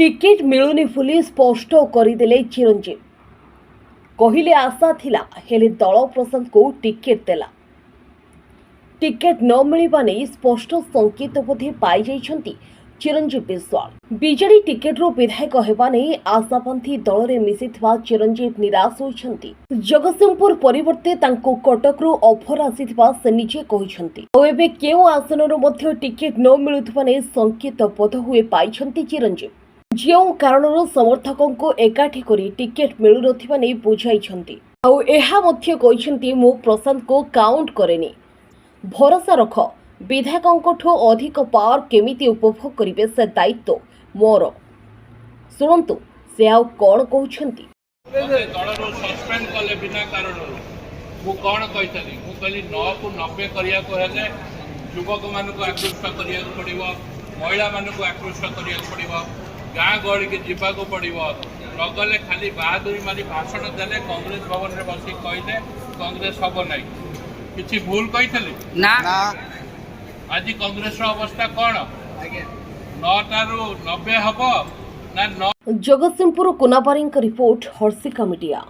Ticket मिलुनी बोली स्पष्ट करदेले चिरंजीव कहले आशा थिला हेले दल प्रशांत को टिकेट देला। टिकेट न मिलवा नहीं स्पष्ट संकेत बोधे पाई जाइछंती चिरंजीव बिस्वाल। बीजेडी टिकेट रो विधायक हेबा नहीं आशापंथी दल रे मिसिथिबा चिरंजीव निराश होइछंती। जगतसिंहपुर परिवर्ते तांको कटक रो ऑफर आसीथिबा से निजे कहिछंती। ओ एबे केउ आसन रो मध्य टिकेट न मिलुथबा नहीं संकेत बोध हुए पाइछंती चिरंजीव। जो कारण समर्थकों को एकाठी करी टिकेट मिलु नथिबा नहीं बुझाइछंती। आ एहा मध्य कहिछंती मु प्रशांत को काउंट करेनी, भरोसा रख विधायकों अधिक पावर केमिति उपभोग करिवे से दायित्व मोर। सुनंतु से आउ कोन कहउछंती। दलरो सस्पेंड कले बिना कारण मु कोन कहितली मु कहली 9 को 90 करिया को हेले युवक मान को आकृष्ट करिया पड़िबो, महिला मान को आकृष्ट करिया पड़िबो, गाँ गहली के जीवा को पड़िबो। नगले खाली बहादुरी मारी भाषण देले कांग्रेस भवन रे बसी कहले कांग्रेस हबो नै। किछि भूल कहितली ना आज कांग्रेस रो अवस्था कोन 9 टारू 90 हबो ना। जगतसिंहपुर कोनापारी रिपोर्ट हर्षिका मीडिया।